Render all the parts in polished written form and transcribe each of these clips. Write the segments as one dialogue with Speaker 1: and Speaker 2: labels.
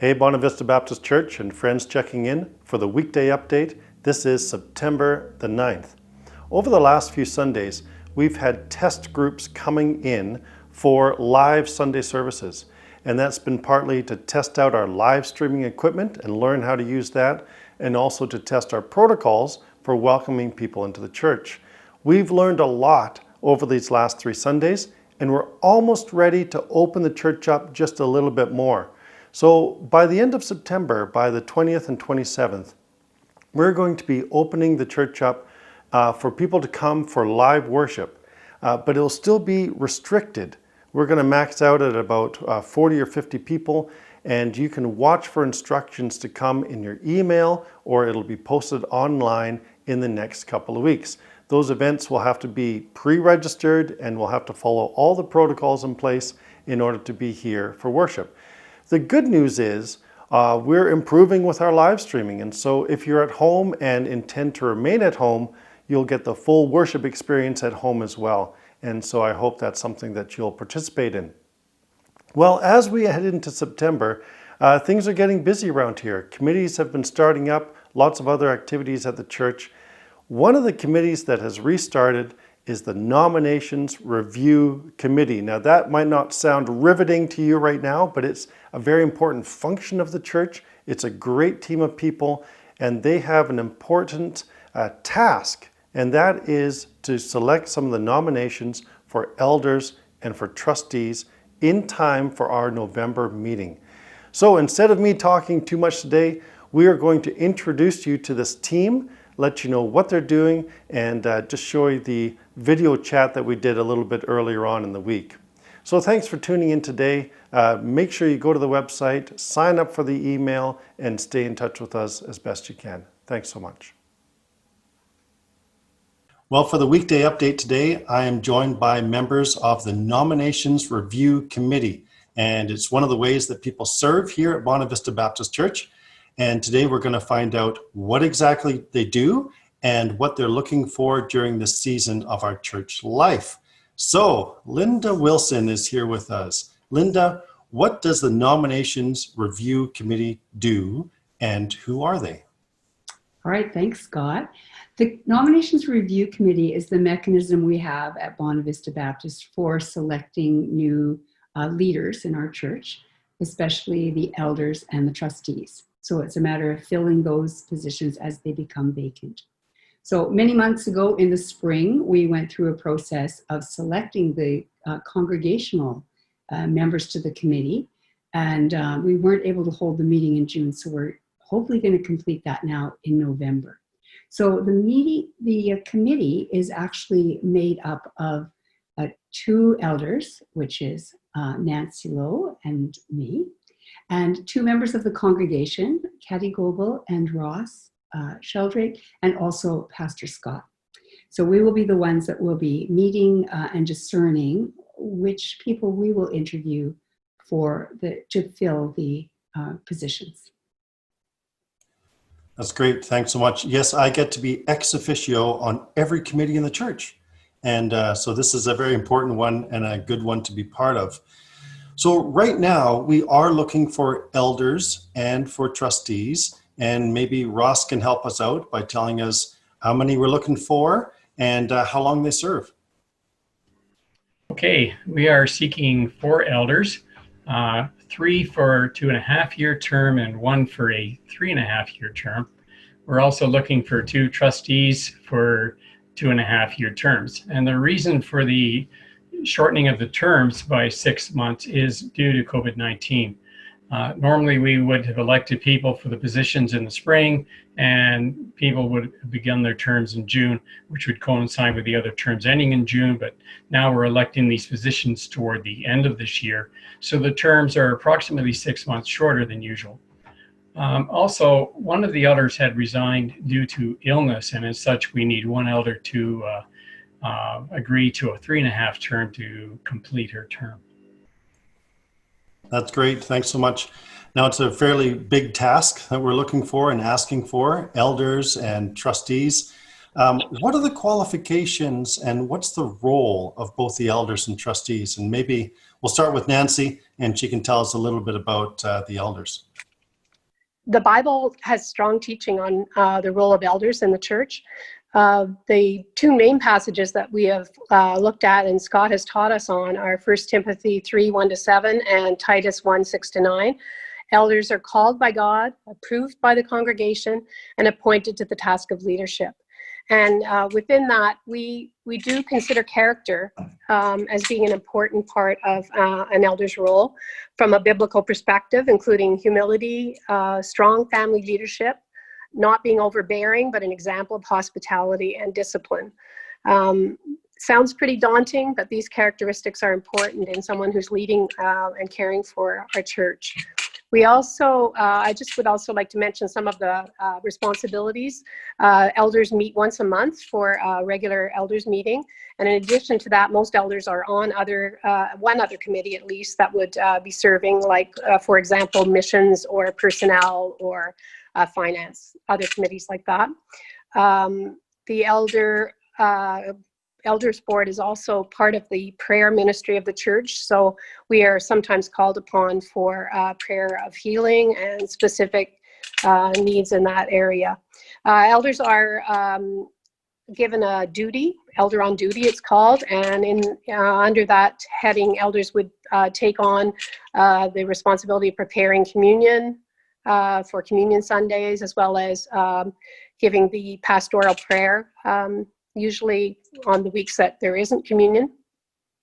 Speaker 1: Hey, Bonavista Vista Baptist Church and friends checking in for the weekday update. This is September the 9th. Over the last few Sundays, we've had test groups coming in for live Sunday services. And that's been partly to test out our live streaming equipment and learn how to use that, and also to test our protocols for welcoming people into the church. We've learned a lot over these last 3 Sundays, and we're almost ready to open the church up just a little bit more. So by the end of September, by the 20th and 27th, we're going to be opening the church up for people to come for live worship, but it'll still be restricted. We're going to max out at about 40 or 50 people, and you can watch for instructions to come in your email, or it'll be posted online in the next couple of weeks. Those events will have to be pre-registered, and we'll have to follow all the protocols in place in order to be here for worship. The good news is we're improving with our live streaming, and so if you're at home and intend to remain at home, you'll get the full worship experience at home as well. And so I hope that's something that you'll participate in. Well, as we head into September, things are getting busy around here. Committees have been starting up, lots of other activities at the church. One of the committees that has restarted is the Nominations Review Committee. Now that might not sound riveting to you right now, but it's a very important function of the church. It's a great team of people, and they have an important task, and that is to select some of the nominations for elders and for trustees in time for our November meeting. So instead of me talking too much today, we are going to introduce you to this team, let you know what they're doing, and just show you the video chat that we did a little bit earlier on in the week. So thanks for tuning in today. Make sure you go to the website, sign up for the email, and stay in touch with us as best you can. Thanks so much. Well, for the weekday update today, I am joined by members of the Nominations Review Committee, and it's one of the ways that people serve here at Bonavista Vista Baptist Church. And today we're going to find out what exactly they do and what they're looking for during this season of our church life. So Linda Wilson is here with us. Linda, what does the Nominations Review Committee do, and who are they?
Speaker 2: All right, thanks, Scott. The Nominations Review Committee is the mechanism we have at Bonavista Vista Baptist for selecting new leaders in our church, especially the elders and the trustees. So it's a matter of filling those positions as they become vacant. So many months ago in the spring, we went through a process of selecting the congregational members to the committee, and we weren't able to hold the meeting in June, so we're hopefully going to complete that now in November. So the committee is actually made up of 2 elders, which is Nancy Lowe and me, and 2 members of the congregation, Kathy Goebel and Ross Sheldrake, and also Pastor Scott. So we will be the ones that will be meeting and discerning which people we will interview to fill the positions.
Speaker 1: That's great. Thanks so much. Yes, I get to be ex officio on every committee in the church. And so this is a very important one and a good one to be part of. So right now we are looking for elders and for trustees, and maybe Ross can help us out by telling us how many we're looking for and how long they serve.
Speaker 3: Okay, we are seeking 4 elders, 3 for a 2.5-year term and 1 for a 3.5-year term. We're also looking for 2 trustees for 2.5-year terms. And the reason for the shortening of the terms by 6 months is due to COVID-19. Normally we would have elected people for the positions in the spring, and people would have begun their terms in June, which would coincide with the other terms ending in June, but now we're electing these positions toward the end of this year. So the terms are approximately 6 months shorter than usual. Also, one of the elders had resigned due to illness, and as such we need 1 elder to agree to a 3.5 term to complete her term.
Speaker 1: That's great. Thanks so much. Now it's a fairly big task that we're looking for and asking for, elders and trustees. What are the qualifications and what's the role of both the elders and trustees? And maybe we'll start with Nancy and she can tell us a little bit about the elders.
Speaker 4: The Bible has strong teaching on the role of elders in the church. The two main passages that we have looked at and Scott has taught us on are 1 Timothy 3, 1-7 and Titus 1, 6-9. Elders are called by God, approved by the congregation, and appointed to the task of leadership. And within that, we do consider character as being an important part of an elder's role from a biblical perspective, including humility, strong family leadership, not being overbearing, but an example of hospitality and discipline. Sounds pretty daunting, but these characteristics are important in someone who's leading and caring for our church. We also, I just would also like to mention some of the responsibilities. Elders meet once a month for a regular elders meeting. And in addition to that, most elders are on one other committee at least that would be serving, like, for example, missions or personnel or finance, other committees like that. The Elders Board is also part of the prayer ministry of the church, so we are sometimes called upon for prayer of healing and specific needs in that area. Elders are given a duty, elder on duty it's called, and under that heading, elders would take on the responsibility of preparing communion for communion Sundays, as well as giving the pastoral prayer, usually on the weeks that there isn't communion.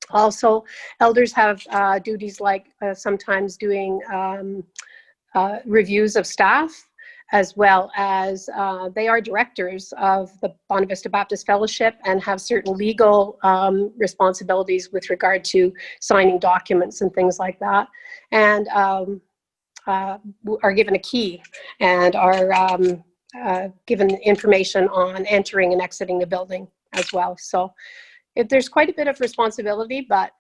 Speaker 4: Also, elders have duties like sometimes doing reviews of staff, as well as they are directors of the Bonavista Vista Baptist Fellowship and have certain legal responsibilities with regard to signing documents and things like that, and are given a key and are given information on entering and exiting the building as well. So there's quite a bit of responsibility, but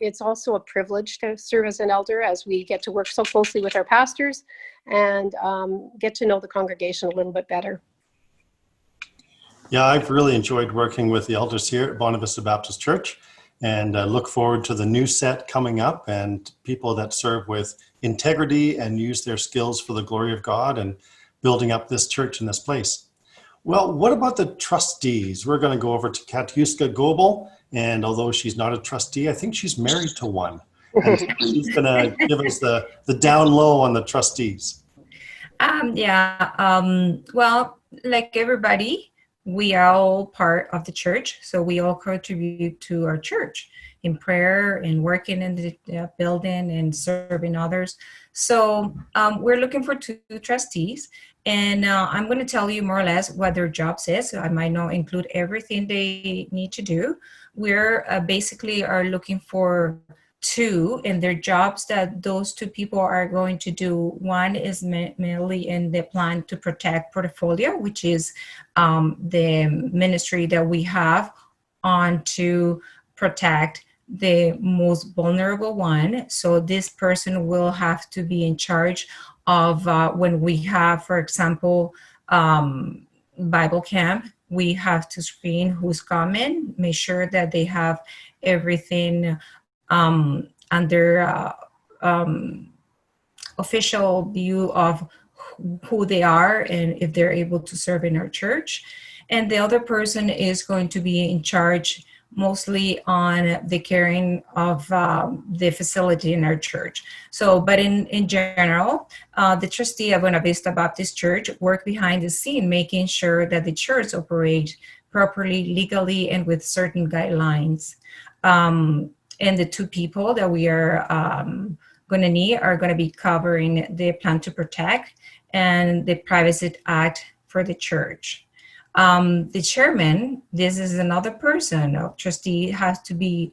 Speaker 4: it's also a privilege to serve as an elder, as we get to work so closely with our pastors and get to know the congregation a little bit better.
Speaker 1: Yeah, I've really enjoyed working with the elders here at Bonavista Vista Baptist Church, and look forward to the new set coming up and people that serve with integrity and use their skills for the glory of God and building up this church in this place. Well, what about the trustees? We're going to go over to Katiuska Gobel, and although she's not a trustee, I think she's married to one. And so she's going to give us the down low on the trustees.
Speaker 5: Well, like everybody, we are all part of the church, so we all contribute to our church in prayer and working in the building and serving others. So we're looking for two trustees, and I'm going to tell you more or less what their jobs is. So I might not include everything they need to do. We're basically are looking for two, and their jobs that those two people are going to do. One is mainly in the plan to protect portfolio, which is the ministry that we have on to protect the most vulnerable one. So this person will have to be in charge of when we have, for example, Bible camp, we have to screen who's coming, make sure that they have everything under official view of who they are and if they're able to serve in our church. And the other person is going to be in charge mostly on the caring of the facility in our church. So, but in general, the trustee of Bonavista Vista Baptist Church work behind the scene, making sure that the church operates properly, legally, and with certain guidelines. And the two people that we are going to need are going to be covering the plan to protect and the Privacy Act for the church. The chairman, this is another person. A trustee has to be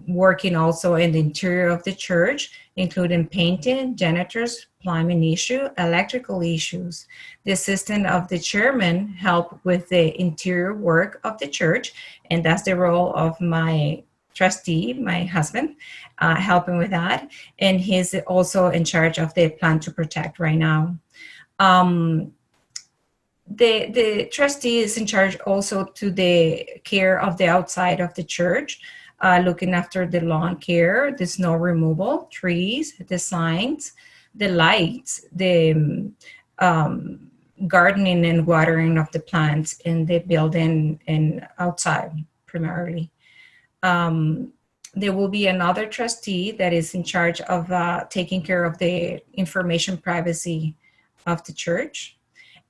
Speaker 5: working also in the interior of the church, including painting, janitors, plumbing issue, electrical issues. The assistant of the chairman help with the interior work of the church, and that's the role of my trustee, my husband, helping with that. And he's also in charge of the plan to protect right now. The trustee is in charge also to the care of the outside of the church, looking after the lawn care, the snow removal, trees, the signs, the lights, the gardening and watering of the plants in the building and outside primarily. There will be another trustee that is in charge of taking care of the information privacy of the church.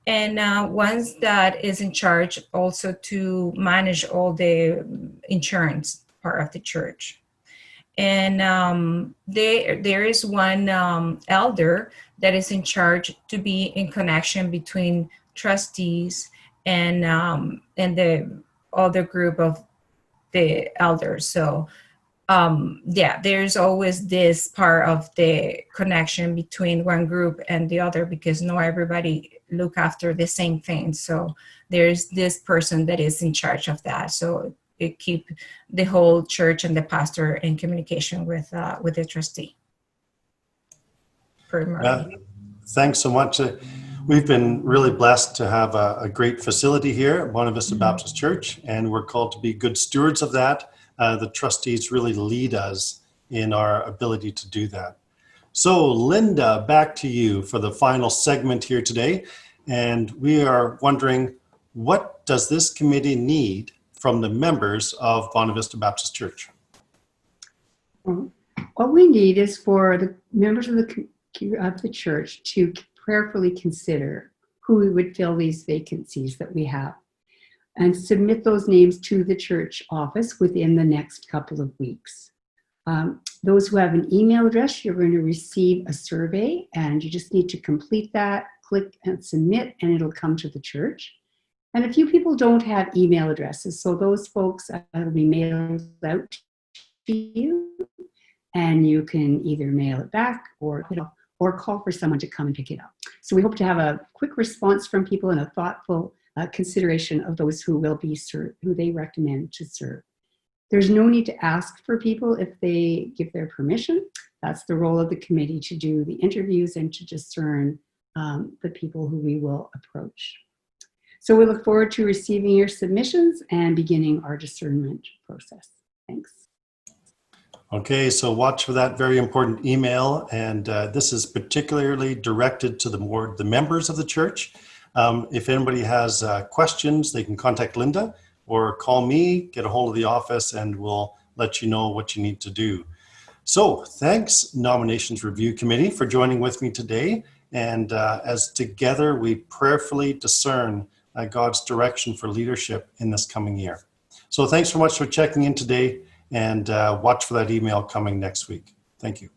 Speaker 5: And one that is in charge also to manage all the insurance part of the church. And there is one elder that is in charge to be in connection between trustees and the other group of the elders. So there's always this part of the connection between one group and the other, because not everybody look after the same thing. So there's this person that is in charge of that. So it keep the whole church and the pastor in communication with the trustee.
Speaker 1: Thanks so much. We've been really blessed to have a great facility here at Buena Vista Baptist Church, and we're called to be good stewards of that. The trustees really lead us in our ability to do that. So Linda, back to you for the final segment here today. And we are wondering, what does this committee need from the members of Buena Vista Baptist Church?
Speaker 2: What we need is for the members of the church to prayerfully consider who would fill these vacancies that we have, and submit those names to the church office within the next couple of weeks. Those who have an email address, you're going to receive a survey, and you just need to complete that, click and submit, and it'll come to the church. And a few people don't have email addresses, so those folks will be mailed out to you, and you can either mail it back or call for someone to come and pick it up. So we hope to have a quick response from people and a thoughtful consideration of those who will be served, who they recommend to serve. There's no need to ask for people if they give their permission. That's the role of the committee, to do the interviews and to discern the people who we will approach. So we look forward to receiving your submissions and beginning our discernment process. Thanks.
Speaker 1: Okay, so watch for that very important email, and this is particularly directed to the members of the church. If anybody has questions, they can contact Linda or call me, get a hold of the office, and we'll let you know what you need to do. So thanks, Nominations Review Committee, for joining with me today. And as together we prayerfully discern God's direction for leadership in this coming year. So thanks so much for checking in today, and watch for that email coming next week. Thank you.